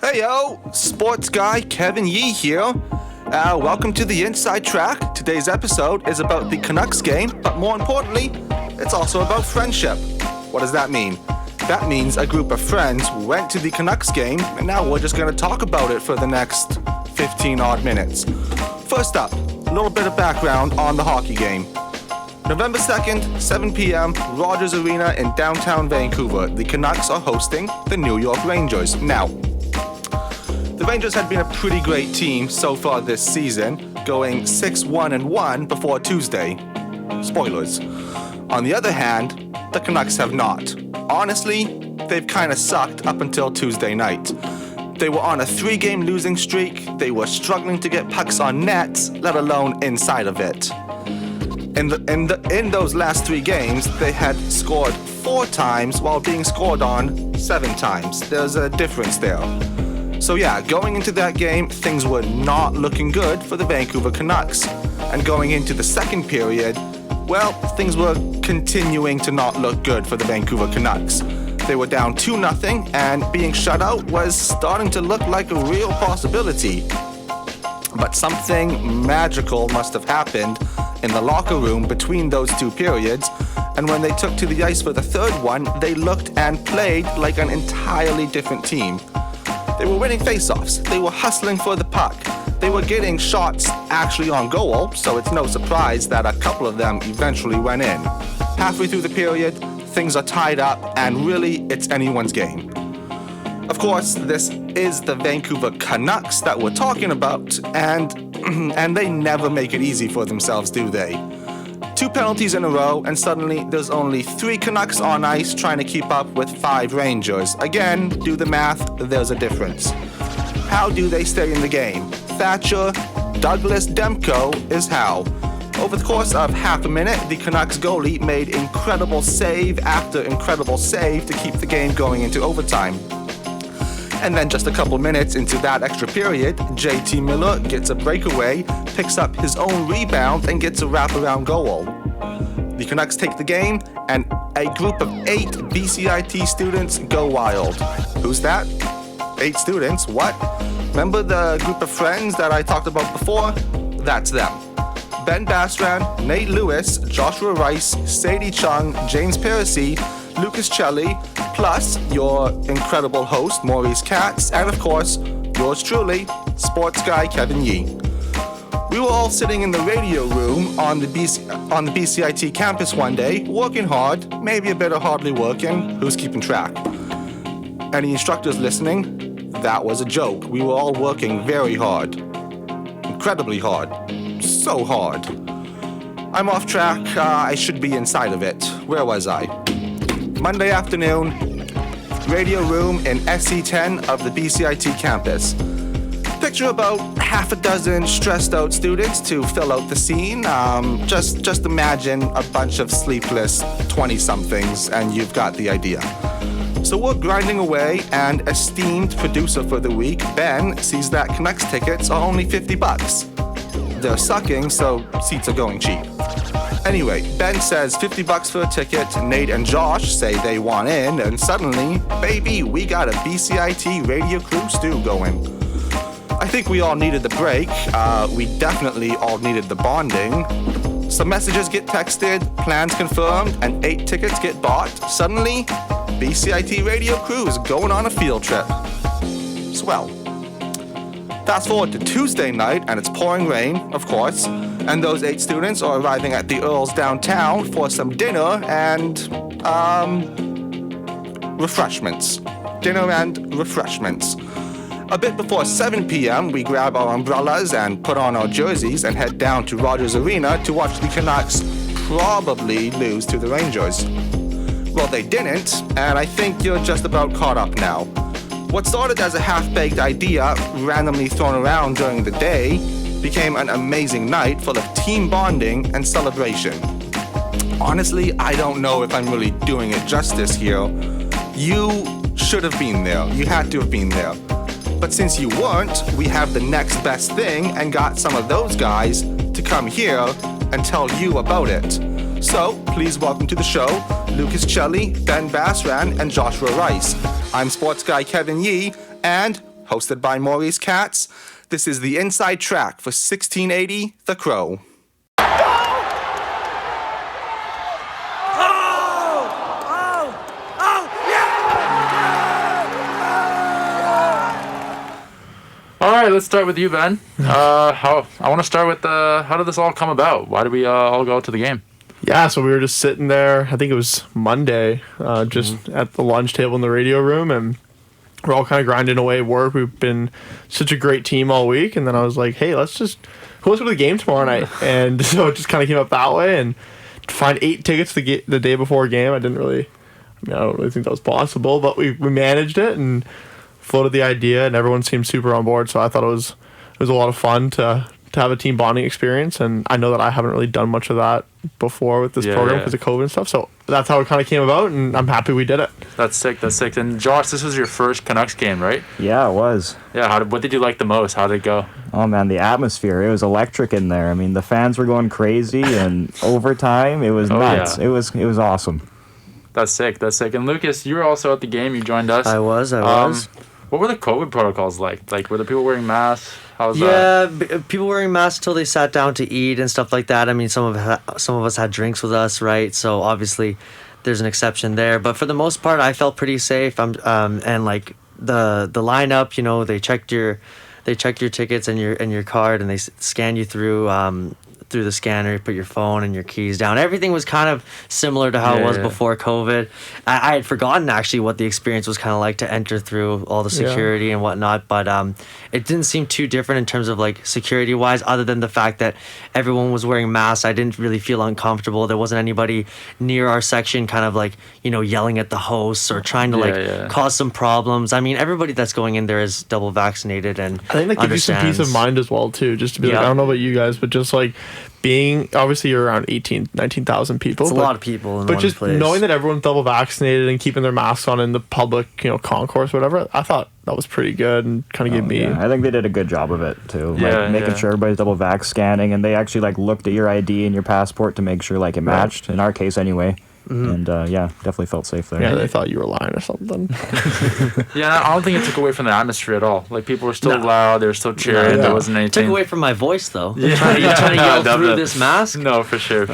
Hey yo, sports guy Kevin Yee here. Welcome to the Inside Track. Today's episode is about the Canucks game, but more importantly, it's also about friendship. What does that mean? That means a group of friends went to the Canucks game, and now we're just going to talk about it for the next 15 odd minutes. First up, a little bit of background on the hockey game. November 2nd, 7 p.m., Rogers Arena in downtown Vancouver. The Canucks are hosting the New York Rangers. Now, the Rangers had been a pretty great team so far this season, going 6-1-1 before Tuesday. Spoilers. On the other hand, the Canucks have not. Honestly, they've kind of sucked up until Tuesday night. They were on a 3-game losing streak, they were struggling to get pucks on net, let alone inside of it. In those last 3 games, they had scored 4 times while being scored on 7 times. There's a difference there. So yeah, going into that game, things were not looking good for the Vancouver Canucks. And going into the second period, well, things were continuing to not look good for the Vancouver Canucks. They were down 2-0, and being shut out was starting to look like a real possibility. But something magical must have happened in the locker room between those 2 periods, and when they took to the ice for the third one, they looked and played like an entirely different team. They were winning faceoffs, they were hustling for the puck, they were getting shots actually on goal, so it's no surprise that a couple of them eventually went in. Halfway through the period, things are tied up, and really, it's anyone's game. Of course, this is the Vancouver Canucks that we're talking about, and they never make it easy for themselves, do they? 2 penalties in a row, and suddenly there's only 3 Canucks on ice trying to keep up with 5 Rangers. Again, do the math, there's a difference. How do they stay in the game? Thatcher, Douglas, Demko is how. Over the course of half a minute, the Canucks goalie made incredible save after incredible save to keep the game going into overtime. And then just a couple minutes into that extra period, J.T. Miller gets a breakaway, picks up his own rebound, and gets a wraparound goal. The Canucks take the game, and a group of 8 BCIT students go wild. Who's that? 8 students? What? Remember the group of friends that I talked about before? That's them. Ben Basran, Nate Lewis, Joshua Rice, Sadie Chung, James Parisi, Lucas Celle, plus your incredible host, Maurice Katz, and of course, yours truly, sports guy Kevin Yee. We were all sitting in the radio room on the BCIT campus one day, working hard, maybe a bit of hardly working, who's keeping track? Any instructors listening? That was a joke. We were all working very hard. Incredibly hard. So hard. I'm off track. I should be inside of it. Where was I? Monday afternoon, radio room in SC10 of the BCIT campus. Picture about half a dozen stressed out students to fill out the scene. Just imagine a bunch of sleepless 20-somethings and you've got the idea. So we're grinding away, and esteemed producer for the week, Ben, sees that Canucks tickets are only $50. They're sucking, so seats are going cheap. Anyway, Ben says $50 for a ticket, Nate and Josh say they want in, and suddenly, baby, we got a BCIT radio crew stew going. I think we all needed the break. We definitely all needed the bonding. Some messages get texted, plans confirmed, and 8 tickets get bought. Suddenly, BCIT radio crew is going on a field trip. Swell. Fast forward to Tuesday night, and it's pouring rain, of course, and those 8 students are arriving at the Earls downtown for some dinner and, refreshments. Dinner and refreshments. A bit before 7 p.m., we grab our umbrellas and put on our jerseys and head down to Rogers Arena to watch the Canucks probably lose to the Rangers. Well, they didn't, and I think you're just about caught up now. What started as a half-baked idea randomly thrown around during the day became an amazing night full of team bonding and celebration. Honestly, I don't know if I'm really doing it justice here. You should have been there. You had to have been there. But since you weren't, we have the next best thing and got some of those guys to come here and tell you about it. So, please welcome to the show, Lucas Celle, Ben Basran, and Joshua Rice. I'm sports guy Kevin Yee, and hosted by Maurice Katz. This is the inside track for 1680 The Crow. All right, let's start with you, Ben. I want to start with how did this all come about? Why did we all go to the game? Yeah, so we were just sitting there, I think it was Monday, just at the lunch table in the radio room, and we're all kind of grinding away at work. We've been such a great team all week, and then I was like, hey, who wants to go to the game tomorrow night? And so it just kind of came up that way, and to find 8 tickets the day before a game, I don't really think that was possible, but we managed it and floated the idea, and everyone seemed super on board, so I thought it was a lot of fun to have a team bonding experience, and I know that I haven't really done much of that before with this program because of COVID and stuff, so that's how it kind of came about, and I'm happy we did it. That's sick. And Josh, this was your first Canucks game, right? Yeah, it was. Yeah, what did you like the most? How did it go? Oh man, the atmosphere, it was electric in there. I mean, the fans were going crazy, and overtime, it was nuts. Yeah. It was awesome. That's sick. And Lucas, you were also at the game. You joined us. I was. What were the COVID protocols like? Like, were the people wearing masks? How's that? Yeah, people wearing masks until they sat down to eat and stuff like that. I mean, some of us had drinks with us, right? So obviously, there's an exception there. But for the most part, I felt pretty safe. And like the lineup, they checked your tickets and your card, and they scan you through the scanner, you put your phone and your keys down. Everything was kind of similar to how it was before COVID. I had forgotten actually what the experience was kind of like to enter through all the security and whatnot, but it didn't seem too different in terms of like security wise, other than the fact that everyone was wearing masks. I didn't really feel uncomfortable. There wasn't anybody near our section kind of like, yelling at the hosts or trying to cause some problems. I mean, everybody that's going in there is double vaccinated, and I think that gives you some peace of mind as well too, just to be like, I don't know about you guys, but just like being, obviously you're around 19,000 people. It's a lot of people in but one just place. Knowing that everyone's double vaccinated and keeping their masks on in the public, concourse, whatever, I thought that was pretty good and kind of gave me... Yeah. I think they did a good job of it too. Making sure everybody's double vax scanning, and they actually looked at your ID and your passport to make sure it matched, in our case anyway. Mm-hmm. And definitely felt safe there. Yeah, they thought you were lying or something. Yeah, I don't think it took away from the atmosphere at all. Like, people were still loud, they were still cheering, there wasn't anything. It took away from my voice though. You're trying to yell through this mask? No, for sure.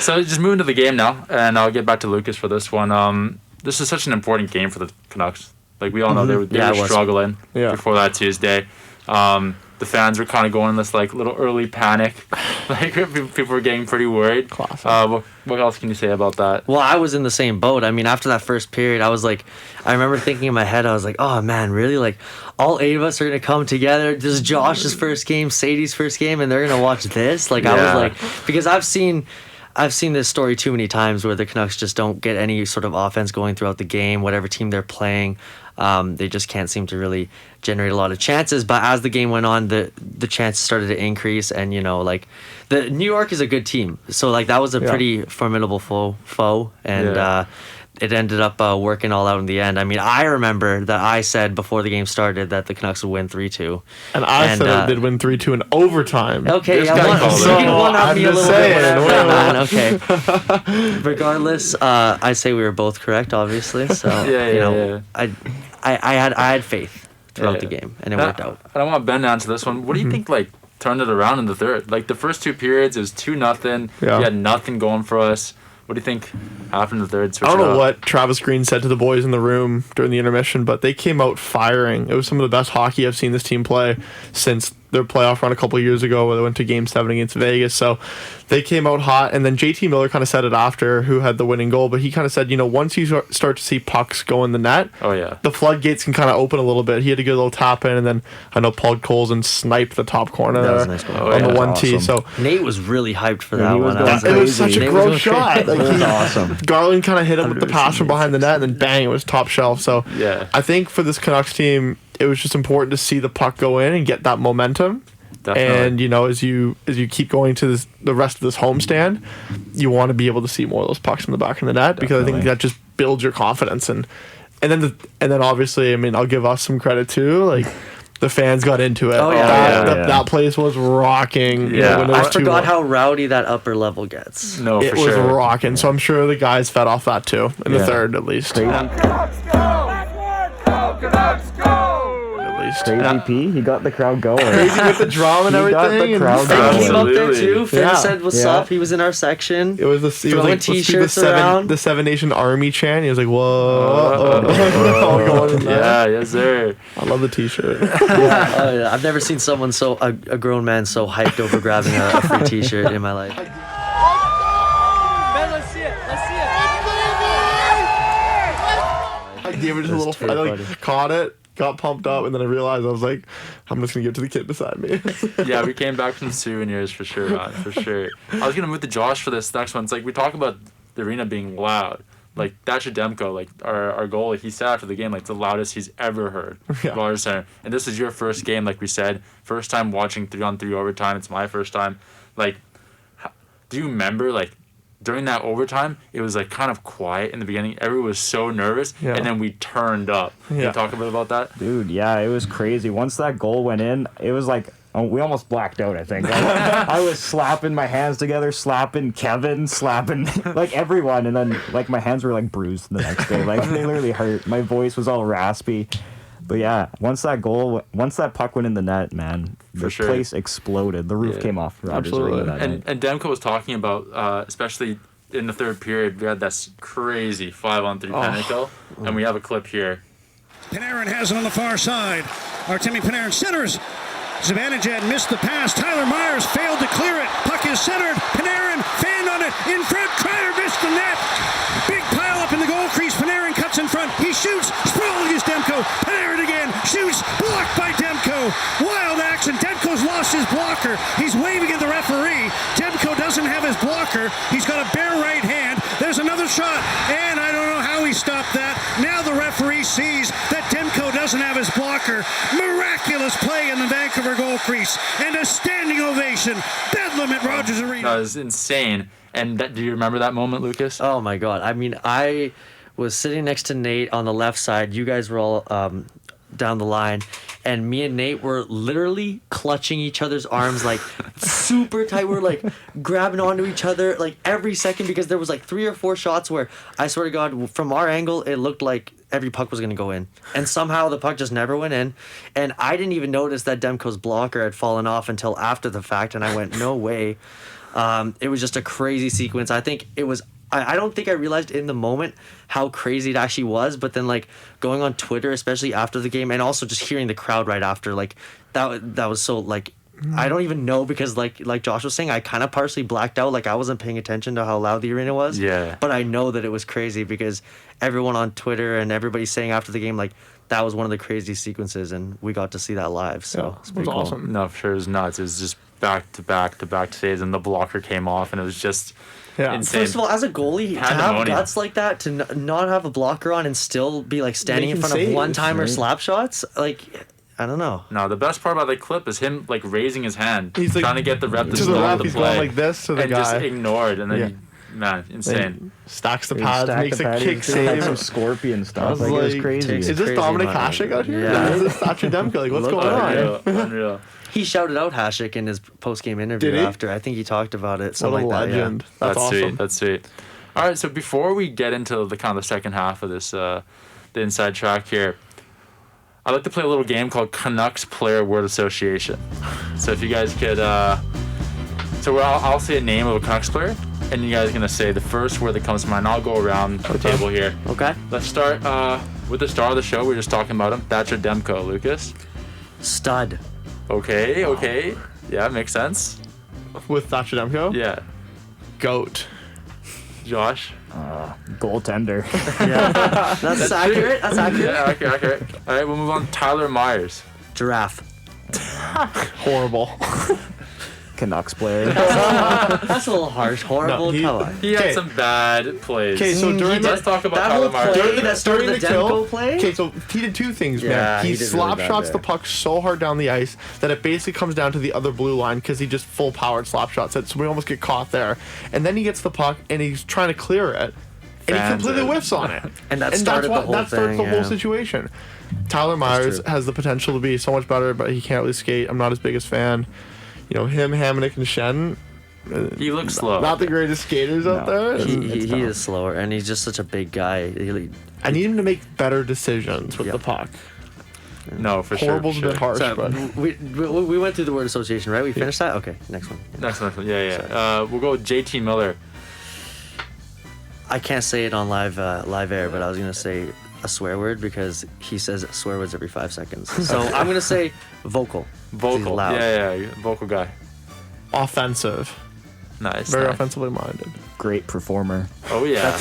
So just moving to the game now, and I'll get back to Lucas for this one. This is such an important game for the Canucks. Like, we all know they were struggling before that Tuesday. The fans were kind of going in this little early panic. People were getting pretty worried. What else can you say about that? Well, I was in the same boat. I mean, after that first period, I was like, I remember thinking in my head, I was like, oh man, really? Like, all 8 of us are gonna come together. This is Josh's first game, Sadie's first game, and they're gonna watch this. I was like, because I've seen this story too many times where the Canucks just don't get any sort of offense going throughout the game, whatever team they're playing. They just can't seem to really generate a lot of chances. But as the game went on, the chances started to increase, and the New York is a good team, so that was a pretty formidable foe, and it ended up working all out in the end. I mean, I remember that I said before the game started that the Canucks would win 3-2. And I said they'd win 3-2 in overtime. Okay, you can one-up me a little bit. Okay. Regardless, I say we were both correct, obviously. So, I had faith throughout the game, and it worked out. I don't want Ben to answer this one. What do you think, turned it around in the third? The first 2 periods, it was 2-0. We had nothing going for us. What do you think happened in the third? I don't know what Travis Green said to the boys in the room during the intermission, but they came out firing. It was some of the best hockey I've seen this team play since their playoff run a couple of years ago where they went to Game 7 against Vegas. So they came out hot, and then J.T. Miller kind of said it after, who had the winning goal, but he kind of said, once you start to see pucks go in the net, the floodgates can kind of open a little bit. He had a good little tap in, and then I know Paul Colson sniped the top corner there on the 1T. So Nate was really hyped for that one. It was such a gross shot. It was awesome. Garland kind of hit him with the pass from behind the net, and then bang, it was top shelf. So I think for this Canucks team, it was just important to see the puck go in and get that momentum. Definitely. And as you keep going to the rest of this homestand, you want to be able to see more of those pucks in the back of the net. Definitely. Because I think that just builds your confidence, and then obviously, I mean, I'll give us some credit too. The fans got into it. That place was rocking. Yeah, I forgot how rowdy that upper level gets. No, it was rocking. So I'm sure the guys fed off that too in the third at least. Canucks go! Canucks go! poised. Crazy P, he got the crowd going. Crazy with the drum and everything. The crowd Finn came up there Absolutely. too. Finn Yeah. said, "What's up?" He was in our section. It was throwing t-shirts around. The Seven Nation Army chant. He was like, "Whoa!" All going in there. Yeah, yes sir. I love the T-shirt. Yeah, I've never seen someone a grown man so hyped over grabbing a free T-shirt in my life. Ben, let's see it. Let's see it. I gave it just a That's little. too I funny. caught it, got pumped up, and then I realized I was like, I'm just gonna give it to the kid beside me. Yeah, we came back from souvenirs for sure, man, for sure. I was gonna move to Josh for this next one. It's like we talk about the arena being loud. Like Thatcher Demko, like our goalie, he said after the game, like the loudest he's ever heard. Yeah. Rogers Center. And this is your first game, like we said, first time watching 3-on-3 overtime. It's my first time. Like, do you remember like during that overtime, it was like kind of quiet in the beginning. Everyone was so nervous, Yeah. and then we turned up. Can Yeah. you talk a bit about that? Dude, yeah, it was crazy. Once that goal went in, it was like we almost blacked out, I think. I was slapping my hands together, slapping Kevin, slapping like everyone, and then like my hands were like bruised the next day. Like they literally hurt. My voice was all raspy. But yeah, once that puck went in the net, man, the sure. place exploded. The roof Yeah. came off Rogers Absolutely. Arena that night. And Demko was talking about, especially in the third period, we had this crazy 5-on-3 penalty kill, and we have a clip here. Panarin has it on the far side. Artemi Panarin centers. Zibanejad missed the pass. Tyler Myers failed to clear it. Puck is centered. Panarin fanned on it. In front. Kreider missed the net. Big pile up in the goal crease. Panarin cuts in front. He shoots. Sprawling is Demko. Panarin again. Shoots. Blocked by Demko. Wild action. Demko's lost his blocker. He's waving at the referee. Demko doesn't have his blocker. He's got a bare right hand. There's another shot. And I don't know how he stopped that. Now the referee sees that Demko doesn't have his blocker. Miraculous play in the Vancouver goal crease. And a standing ovation. Bedlam at Rogers Arena. That was insane. And do you remember that moment, Lucas? Oh my god! I mean, I was sitting next to Nate on the left side. You guys were all down the line, and me and Nate were literally clutching each other's arms like super tight. We're like grabbing onto each other like every second because there was like 3 or 4 shots where I swear to God, from our angle, it looked like every puck was gonna go in, and somehow the puck just never went in. And I didn't even notice that Demko's blocker had fallen off until after the fact, and I went, no way. It was just a crazy sequence. I think it was. I don't think I realized in the moment how crazy it actually was, but then like going on Twitter, especially after the game, and also just hearing the crowd right after, like that was so like I don't even know because like Josh was saying, I kind of partially blacked out. Like I wasn't paying attention to how loud the arena was. Yeah. But I know that it was crazy because everyone on Twitter and everybody saying after the game like that was one of the craziest sequences, and we got to see that live. So Yeah, it's it pretty was cool. awesome. No, for sure, it was nuts. It was just back to back saves, and the blocker came off, and it was just Yeah. insane. First of all, as a goalie, to have Pandemonium. guts like that, to not have a blocker on and still be like standing in Making front of saves, one-timer right? slap shots, like I don't know. No, the best part about the clip is him like raising his hand, He's, like, trying to get the rep to to the stop ref, the he's play, going like this to the and guy. just ignored, and then Yeah. man, insane. Stacks the He pads, stacked makes the a patties, kick had save. some scorpion I stuff. was Like, it was like, crazy. takes- Is this Crazy Dominic amount of- Hasek out here? Yeah. Is this Thatcher Demko? Like, what's Look going on? Unreal. He shouted out Hasek in his post-game interview Did he? after. I think he talked about it. What Something a like legend. that. That's awesome. Sweet. That's sweet. All right, so before we get into the kind of the second half of this, the inside track here, I'd like to play a little game called Canucks Player Word Association. So if you guys could, I'll say a name of a Canucks player, and you guys are gonna say the first word that comes to mind. I'll go around the table here. Okay. Let's start with the star of the show. We were just talking about him, Thatcher Demko. Lucas. Stud. Okay. Yeah, makes sense. With Thatcher Demko? Yeah. Goat. Josh. Goaltender. That's accurate. That's accurate. Yeah, accurate. All right, we'll move on. Tyler Myers. Giraffe. Horrible. Canucks player. That's a little harsh. Horrible. he- Come on. He had Okay. some bad plays. Okay, so during Let's talk about that Tyler whole Myers. play that started during the Demko play? Okay, so he did 2 things, Yeah, man. He he did really slap bad shots there. the puck so hard down the ice that it basically comes down to the other blue line because he just full powered slap shots it. So we almost get caught there. And then he gets the puck and he's trying to clear it. And he Fans completely it. whiffs on it. And that started the whole that starts thing, the whole yeah. situation. Tyler Myers true. has the potential to be so much better, but he can't really skate. I'm not his biggest fan. You know, him, Hamonic, and Shen, He looks slow. not the greatest skaters out there. He is slower, and he's just such a big guy. I need him to make better decisions with Yep. the puck. No, for sure. Horrible's a bit harsh, So, but we went through the word association, right? We finished that? Okay, next one. Next one. Yeah. We'll go with J.T. Miller. I can't say it on live air, but I was going to say a swear word because he says swear words every 5 seconds. So I'm going to say vocal. Vocal. Loud. Yeah. Vocal guy. offensive. Nice. Very offensively minded. Great performer. Oh yeah.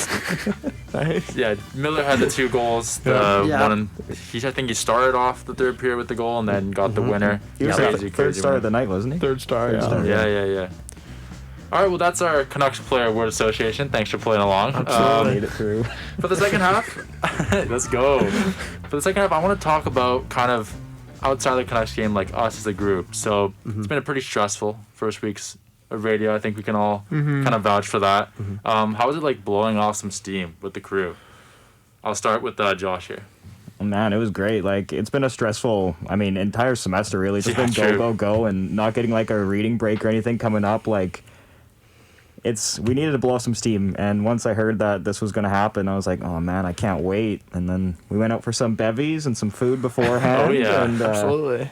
Nice. Yeah, Miller had the 2 goals. I think he started off the third period with the goal and then got the winner. He was the third star of the night, wasn't he? Third star, yeah. Yeah. All right, well, that's our Canucks Player Word Association. Thanks for playing along. Made it through. For the second half, let's go. For the second half, I want to talk about kind of outside the Canucks game, like us as a group. So it's been a pretty stressful first week's of radio. I think we can all kind of vouch for that. How was it like blowing off some steam with the crew? I'll start with Josh here. Man, it was great. Like, it's been a stressful, entire semester, really. It's just been go, and not getting, like, a reading break or anything coming up. Like, we needed to blow off some steam. And once I heard that this was going to happen, I was like, oh, man, I can't wait. And then we went out for some bevies and some food beforehand. Oh, yeah. And, Absolutely.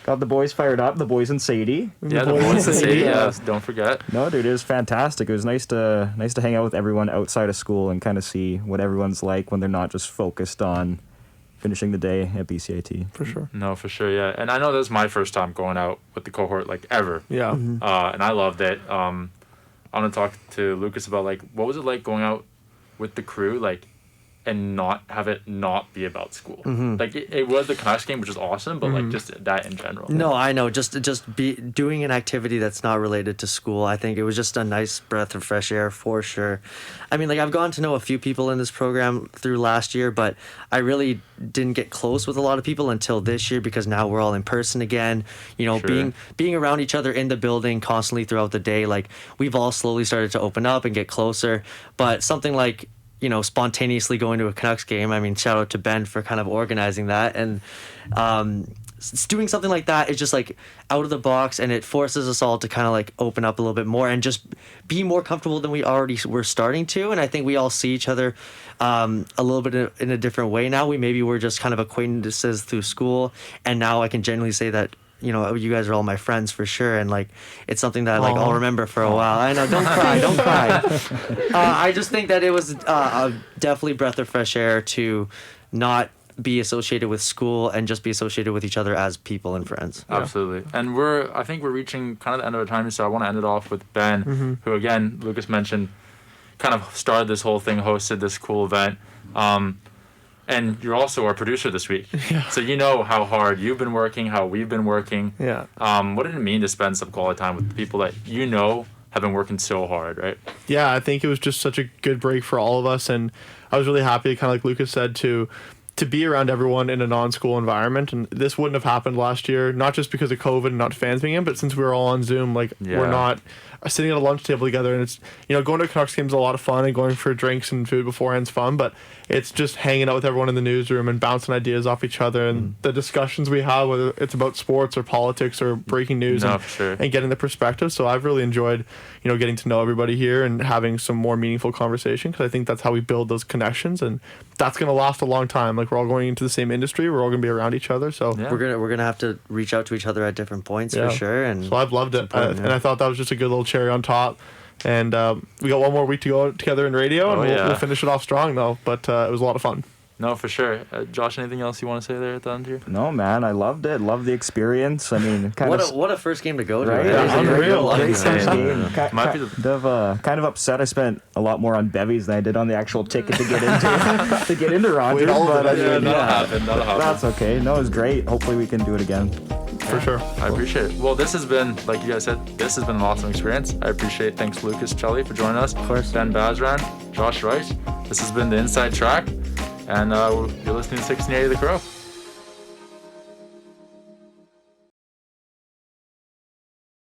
got the boys fired up, the boys in Sadie. Yeah, the boys in Sadie, don't forget. No, dude, it was fantastic. It was nice to hang out with everyone outside of school and kind of see what everyone's like when they're not just focused on finishing the day at BCIT. For sure. No, for sure, yeah. And I know this is my first time going out with the cohort, like, ever. Yeah. And I loved it. I want to talk to Lucas about, like, what was it like going out with the crew, like, and not have it not be about school. Like it was the Canucks game, which is awesome, but like just that in general. No, I know. Just be doing an activity that's not related to school. I think it was just a nice breath of fresh air for sure. I mean, like I've gotten to know a few people in this program through last year, but I really didn't get close with a lot of people until this year because now we're all in person again. You know, being around each other in the building constantly throughout the day. Like we've all slowly started to open up and get closer. But something like, you know, spontaneously going to a Canucks game. I mean, shout out to Ben for kind of organizing that. And doing something like that is just like out of the box, and it forces us all to kind of like open up a little bit more and just be more comfortable than we already were starting to. And I think we all see each other a little bit in a different way now. We were just kind of acquaintances through school, and now I can genuinely say that, you know, you guys are all my friends for sure, and like it's something that like I'll remember for a while. I know, don't cry. I just think that it was definitely breath of fresh air to not be associated with school and just be associated with each other as people and friends. Absolutely. And I think we're reaching kind of the end of our time, so I want to end it off with Ben, who again, Lucas mentioned, kind of started this whole thing, hosted this cool event. And you're also our producer this week. Yeah. So you know how hard you've been working, how we've been working. Yeah. What did it mean to spend some quality time with the people that you know have been working so hard, right? Yeah, I think it was just such a good break for all of us. And I was really happy, kind of like Lucas said, to be around everyone in a non-school environment. And this wouldn't have happened last year, not just because of COVID and not fans being in, but since we were all on Zoom, like we're not sitting at a lunch table together. And it's, you know, going to a Canucks game is a lot of fun, and going for drinks and food beforehand's fun, but it's just hanging out with everyone in the newsroom and bouncing ideas off each other, and the discussions we have, whether it's about sports or politics or breaking news, and getting the perspective. So I've really enjoyed, you know, getting to know everybody here and having some more meaningful conversation, because I think that's how we build those connections, and that's going to last a long time. Like, we're all going into the same industry, we're all going to be around each other, so we're gonna have to reach out to each other at different points for sure. And so I've loved it, and I thought that was just a good little cherry on top. And we got one more week to go together in radio, and we'll finish it off strong though. But it was a lot of fun. No, for sure. Josh, anything else you want to say there at the end here? No, man, I loved it. Loved the experience. I mean, what a first game to go to. Right? Yeah, unreal. Great first game. Kind of upset. I spent a lot more on bevies than I did on the actual ticket to get into Rogers. That'll happen. That's okay. No, it was great. Hopefully we can do it again. For sure. I appreciate it. Well, this has been, like you guys said, this has been an awesome experience. I appreciate it. Thanks, Lucas Celle, for joining us. Of course. Ben Basran, Josh Rice. This has been the Inside Track, and you're listening to 1680 The Crow.